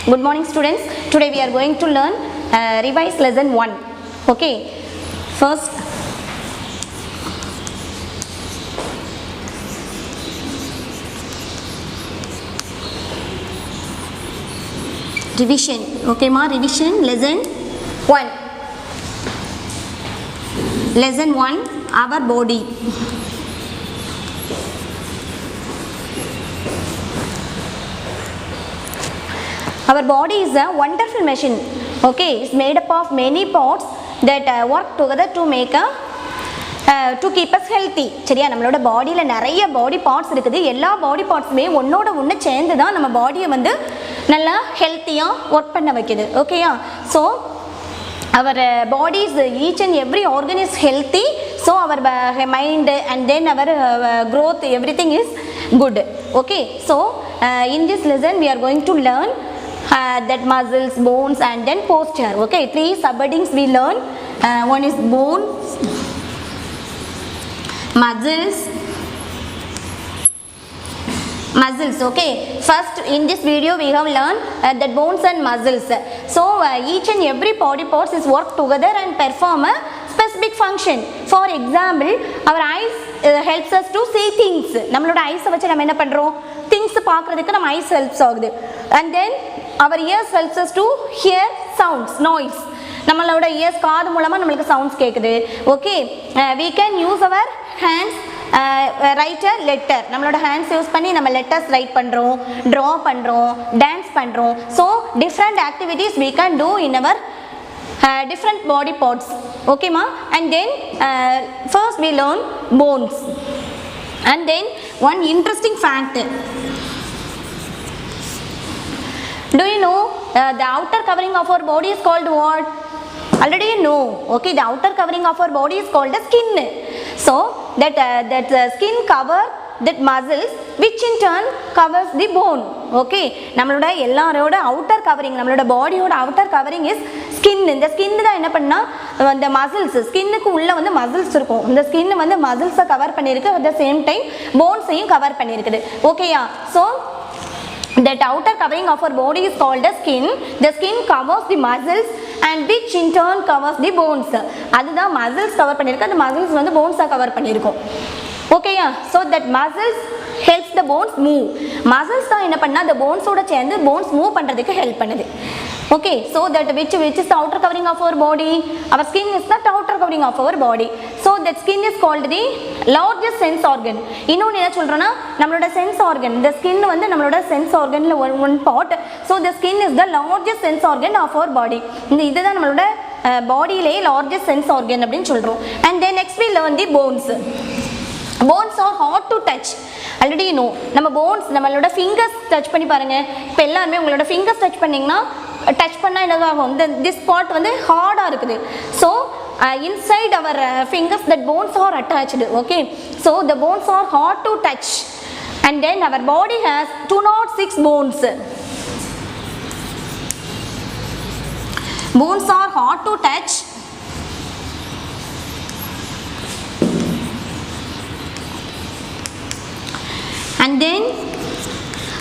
Good morning students. Today we are going to learn revise lesson 1. Okay. First revision. Okay ma, revision lesson 1. Lesson 1, our body. Our body is a wonderful machine. Okay, it's made up of many parts that work together to make to keep us healthy. சரியா, நம்மளோட பாடியில் நிறைய body parts இருக்குது. எல்லா பாடி பார்ட்ஸுமே ஒன்னோட ஒன்று சேர்ந்து தான் நம்ம பாடியை வந்து நல்லா ஹெல்த்தியாக ஒர்க் பண்ண வைக்குது. ஓகேயா, so our bodies, each and every organ is healthy, so our mind and then our growth, everything is good. Okay, so in this lesson we are going to learn that muscles, bones and then posture. Okay, 3 subheadings we learn. One is bones, muscles. Okay, first in this video we have learned that bones and muscles. So each and every body parts is work together and perform a specific function. For example, our eyes helps us to see things. நம்மளோட ice வச்சு நம்ம என்ன பண்றோம், things பார்க்கிறதுக்கு நம்ம ice helps ஆகுது. And then our ears helps us to hear sounds, noise. நம்மளோட ears காது மூலமா நமக்கு sounds கேக்குது. Okay, we can use our hands write a letter. நம்மளோட hands யூஸ் பண்ணி நம்ம letters write பண்றோம், draw பண்றோம், dance பண்றோம். So different activities we can do in our different body parts. Okay ma, and then first we learn bones. And then one interesting fact, do you know the outer covering of our body is called what? Already you know. Okay, the outer covering of our body is called the skin. So that skin cover that muscles which in turn covers the bone. Okay, நம்மளோட எல்லாரோட outer covering, நம்மளோட பாடியோட outer covering is skin. இந்த skin தான் என்ன பண்ணா அந்த muscles, skinக்கு உள்ள வந்து muscles இருக்கும். இந்த skin வந்து muscles கவர் பண்ணிருக்கு, at the same time bones-ஐயும் கவர் பண்ணிருக்குது. ஓகேயா, so that outer covering of our body is called the skin. The skin covers the muscles and which in turn covers the bones. அதுதான் muscles cover பண்ணிருக்கு, அந்த muscles வந்து bones-ஐ cover பண்ணிருக்கும். ஓகேயா, so that muscles helps the bones move. muscles தான் என்ன பண்ணா the bones ஓட சேர்ந்து bones move பண்றதுக்கு ஹெல்ப் பண்ணுது. Okay, so that which is the outer covering of our body? Our skin is the outer covering of our body. So that skin is called the largest sense organ. இன்னொன்று என்ன சொல்றோம்னா நம்மளோட sense organ, the skin வந்து நம்மளோட sense organல one part. So the skin is the largest sense organ of our body. இதுதான் நம்மளோட பாடியிலே largest sense organ அப்படின்னு சொல்றோம். And then next we learn the bones. Bones are hard to touch. Already you know, நம்ம bones நம்மளோட fingers touch பண்ணி பாருங்க. இப்போ எல்லாரும் உங்களோட fingers touch பண்ணீங்கன்னா டச் பண்ணால் என்னதாகும், இந்த திஸ் பார்ட் வந்து ஹார்டாக இருக்குது. So inside our fingers that bones are attached. Okay, so the bones are hard to touch. And then our body has 206 bones. Bones are hard to touch. And then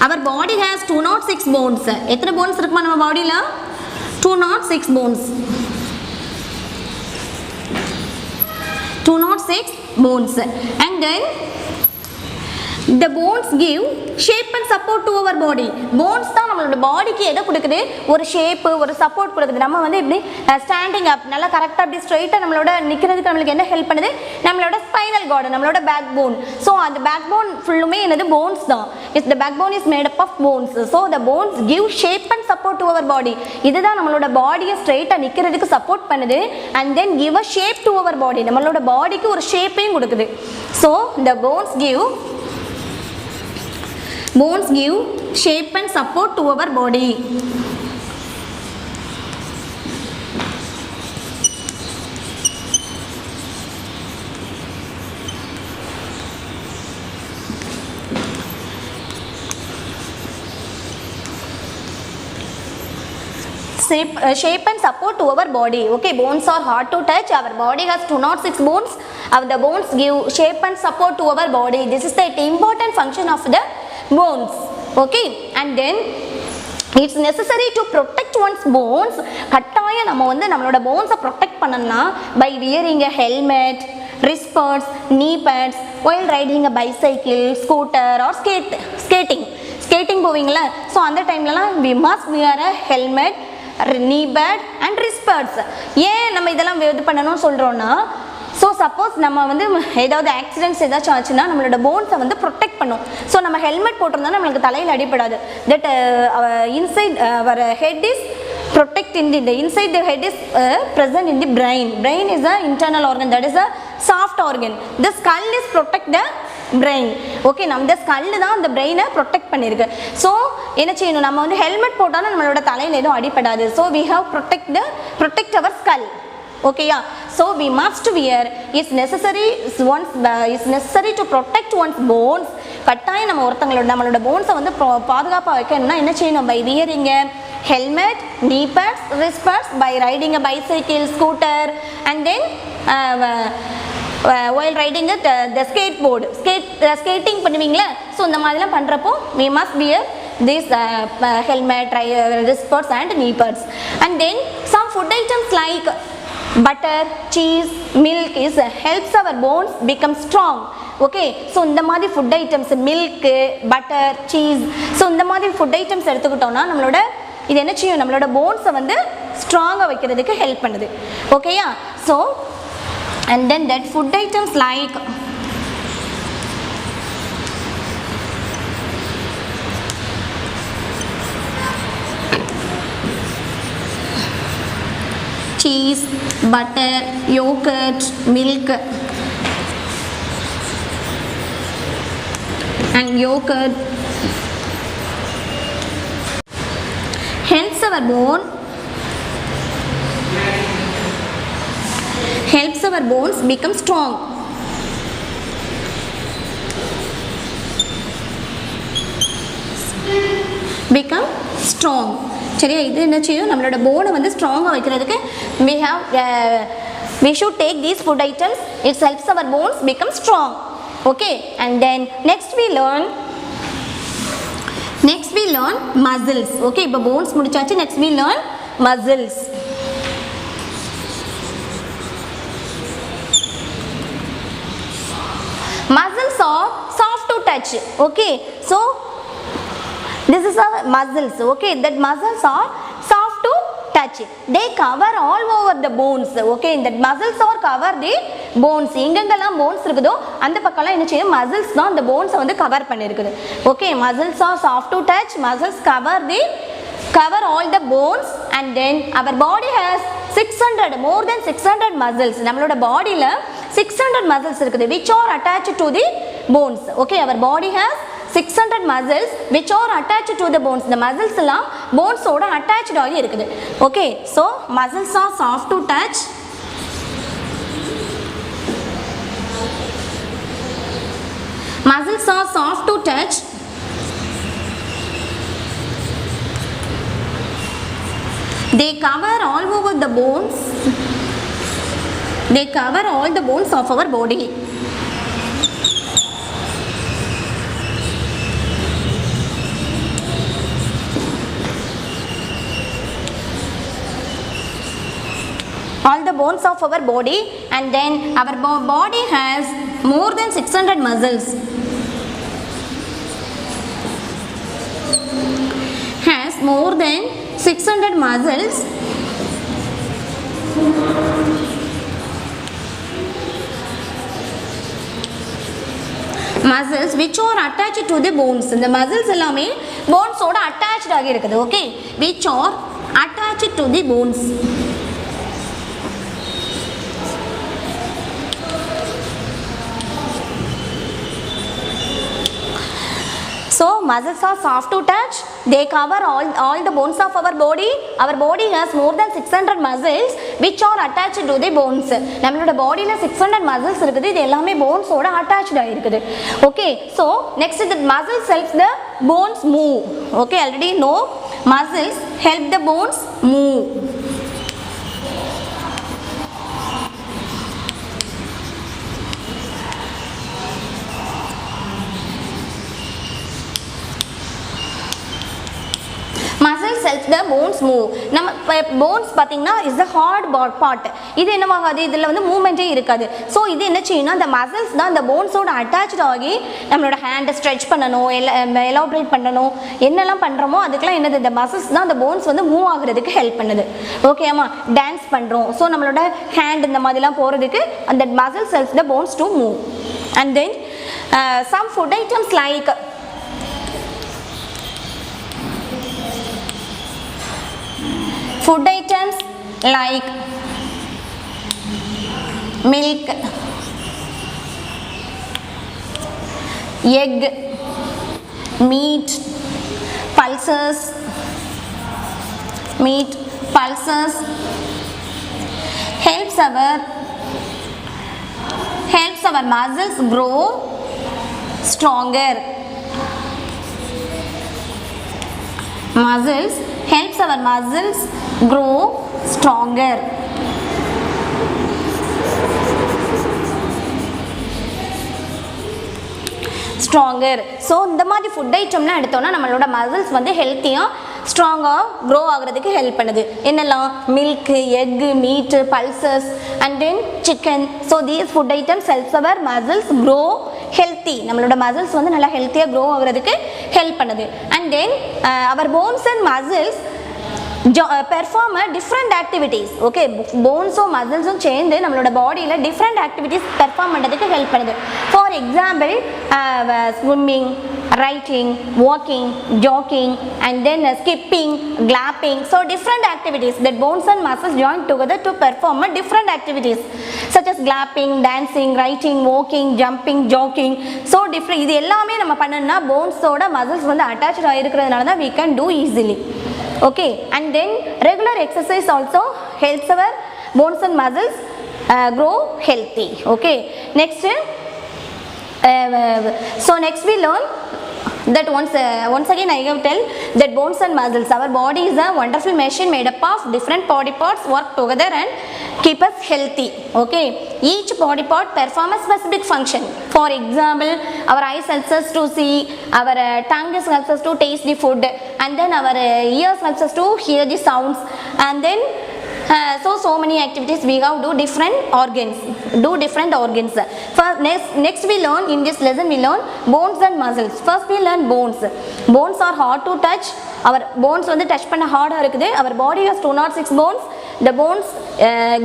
our body has 206 bones. எத்தனை bones இருக்குமா நம்ம பாடியில? 206 bones. 206 bones. And then the bones give shape and support to our body. bones தான் நம்மளோட பாடிக்கு எதை கொடுக்குது, ஒரு ஷேப், ஒரு சப்போர்ட் கொடுக்குது. நம்ம வந்து இப்படி ஸ்டாண்டிங் அப் நல்லா கரெக்டாக அப்படி ஸ்ட்ரைட்டாக நம்மளோட நிற்கிறதுக்கு நம்மளுக்கு என்ன ஹெல்ப் பண்ணுது, நம்மளோட ஸ்பைனல் கார்டு, நம்மளோட பேக் போன். ஸோ அந்த பேக் போன் ஃபுல்லுமே என்னது போன்ஸ் தான். the backbone is made up of bones. So the bones give shape and support to our body. இதுதான் நம்மளோட பாடியை ஸ்ட்ரைட்டாக நிற்கிறதுக்கு சப்போர்ட் பண்ணுது. and then give a shape to our body. நம்மளோட பாடிக்கு ஒரு ஷேப்பையும் கொடுக்குது. So the bones give shape and support to our body. Shape and support to our body. Okay, bones are hard to touch. Our body has 206 bones. The bones give shape and support to our body. This is the important function of the bones. Okay, and then it's necessary to protect one's bones. கட்டாயம் நம்ம வந்து நம்மளோட போன்ஸை protect பண்ணணும்னா by wearing a helmet, wristbands, knee pads while riding a bicycle, scooter or skating போவீங்களா, so அந்த டைம்லலாம் we must wear a helmet, knee pad and wristbands. ஏன் நம்ம இதெல்லாம் இது பண்ணணும்னு சொல்கிறோன்னா, ஸோ சப்போஸ் நம்ம வந்து ஏதாவது ஆக்சிடென்ட்ஸ் ஏதாச்சும் ஆச்சுன்னா நம்மளோட போன்ஸை வந்து ப்ரொடெக்ட் பண்ணும். ஸோ நம்ம ஹெல்மெட் போட்டிருந்தா நம்மளுக்கு தலையில் அடிப்படாது. That inside our head is protect in the inside the head is present in the brain is a internal organ, that is a soft organ. The skull is protect the brain. Okay, நம்ம the skull தான் அந்த brain-ஐ protect பண்ணிருக்கு. So என்ன செய்யணும், நம்ம வந்து helmet போட்டாலும் நம்மளோட தலையில் எதுவும் அடிப்படாது. So we have protect our skull. Okay, yeah. So we must wear, it's necessary to protect one's bones. கட்டாயம் நம்ம நம்மளோட போன்ஸை வந்து பாதுகாப்பாக வைக்கணும்னா என்ன செய்யணும், by wearing a helmet, knee pads, wristbands, by riding a bicycle, scooter, and then while riding the skateboard, skating பண்ணுவீங்களா, so இந்த மாதிரிலாம் பண்ணுறப்போ we must wear this helmet, wristbands and knee pads. And then some food items like butter, cheese, milk helps our bones become strong. Okay, so இந்த மாதிரி food items, milk, butter, cheese, so இந்த மாதிரி food items எடுத்துக்கிட்டோம்னா நம்மளோட இது என்ன செய்யும், நம்மளோட போன்ஸை வந்து ஸ்ட்ராங்காக வைக்கிறதுக்கு ஹெல்ப் பண்ணுது. ஓகேயா, so and then that food items like cheese, butter, yogurt, milk and yogurt helps our bones become strong. சரியா, இது என்ன செய்யும், நம்மளோட போனை வந்து ஸ்ட்ராங்காக வைக்கிறதுக்கு we should take these food items. It helps our bones become strong. Okay, and then next we learn muscles. Okay, இப்போ bones முடிச்சாச்சு, next we learn muscles. Muscles are soft to touch. Okay, so this is our muscles. Okay, that muscles are soft to touch. They cover all over the bones. Okay, that muscles are cover the bones. எங்கெங்கெல்லாம் bones இருக்குதோ அந்த பக்கம்லாம் என்ன செய்யும், muscles தான் அந்த bones வந்து cover பண்ணியிருக்குது. Okay, muscles are soft to touch. Muscles cover all the bones. And then our body has more than 600 muscles. நம்மளோட பாடியில் 600 muscles இருக்குது which are attached to the bones. Okay, our body has 600 muscles which are attached to the bones. The muscles எல்லாம் bones ஓட attached ஆகி இருக்குது. Okay, so muscles are soft to touch. Muscles are soft to touch. They cover all over the bones. They cover all the bones of our body. All the bones of our body, and then our body has more than 600 muscles. Has more than 600 muscles. Muscles which are attached to the bones. The muscles எல்லாமே bones ஓட attached ஆகி இருக்குது. Okay, which are attached to the bones. So muscles are soft to touch. They cover all the bones of our body. Our body has more than 600 muscles which are attached to the bones. நம்மளோட பாடியில் 600 muscles இருக்குது, இது எல்லாமே போன்ஸோட attached ஆகிருக்குது. Okay, so next the muscles helps the bones move. Okay, already know muscles help the bones move. Muscles helps the bones move. நம்ம bones பாத்தீங்கன்னா is a hard part. இது என்னவாகாது, இதுல வந்து மூவ்மெண்டே இருக்காது. ஸோ இது என்ன செய்யணும், அந்த மசில்ஸ் தான் அந்த போன்ஸோட அட்டாச்ட் ஆகி நம்மளோட ஹேண்டை ஸ்ட்ரெச் பண்ணணும், எலாபரேட் பண்ணணும், என்னெல்லாம் பண்ணுறோமோ அதுக்கெல்லாம் என்னது, இந்த மசில்ஸ் தான் அந்த போன்ஸ் வந்து மூவ் ஆகுறதுக்கு ஹெல்ப் பண்ணுது. ஓகேம்மா, டான்ஸ் பண்ணுறோம், ஸோ நம்மளோட ஹேண்ட் இந்த மாதிரிலாம் போகிறதுக்கு அந்த muscles helps the bones to move. And then some food items like milk, egg, meat, pulses helps our muscles grow stronger. Helps our muscles grow stronger. So இந்த மாதிரி ஃபுட் ஐட்டம்லாம் எடுத்தோம்னா நம்மளோட மசில்ஸ் வந்து ஹெல்த்தியாக ஸ்ட்ராங்காக க்ரோ ஆகுறதுக்கு ஹெல்ப் பண்ணுது. என்னெல்லாம், milk, egg, meat, pulses and then chicken. So these food items helps our muscles grow healthy. நம்மளோட மசில்ஸ் வந்து நல்லா ஹெல்த்தியாக க்ரோ ஆகுறதுக்கு ஹெல்ப் பண்ணுது. And then our bones and muscles perform different activities. Okay, bones or muscles சேர்ந்து நம்மளோட பாடியில different activities perform பண்றதுக்கு ஹெல்ப் பண்ணுது. For example, swimming, writing, walking, jogging and then skipping, glapping. So different activities that bones and muscles join together to perform different activities such as glapping, dancing, writing, walking, jumping, jogging. So different, இது எல்லாமே நம்ம பண்ணனும்னா bones ஓட muscles வந்து attached ஆயிருக்கிறதுனால தான் we can do easily. Okay, and then regular exercise also helps our bones and muscles grow healthy. Okay, next next we learn that once again I have tell that bones and muscles, our body is a wonderful machine made up of different body parts work together and keep us healthy. Okay, each body part perform a specific function. For example, our eyes helps us to see, our tongue helps us to taste the food, and then our ears helps us to hear the sounds, and then so many activities we have do different organs. First, next we learn in this lesson we learn bones and muscles. First we learn bones. Bones are hard to touch. Our bones வந்து touch பண்ண ஹார்டா இருக்குது. Our body has 206 bones. The bones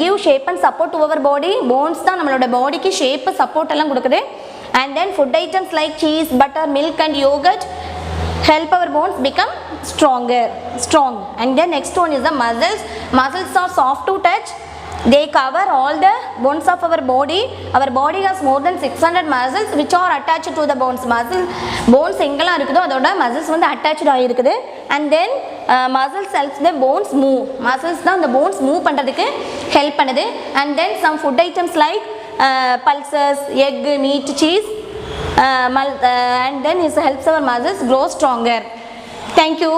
give shape and support to our body. Bones தான் நம்மளோட பாடிக்கு shape support எல்லாம் கொடுக்குது. And then food items like cheese, butter, milk and yogurt help our bones become strong. And then next one is the muscles. Muscles are soft to touch. They cover all the bones of our body. Our body has more than 600 muscles which are attached to the bones. Bones எங்கெல்லாம் இருக்குதோ அதோட muscles வந்து attached ஆகிருக்குது. And then muscles helps the bones move. Muscles தான் the bones move பண்ணுறதுக்கு help பண்ணுது. And then some food items like pulses, egg, meat, cheese, and then it helps our muscles grow stronger. Thank you.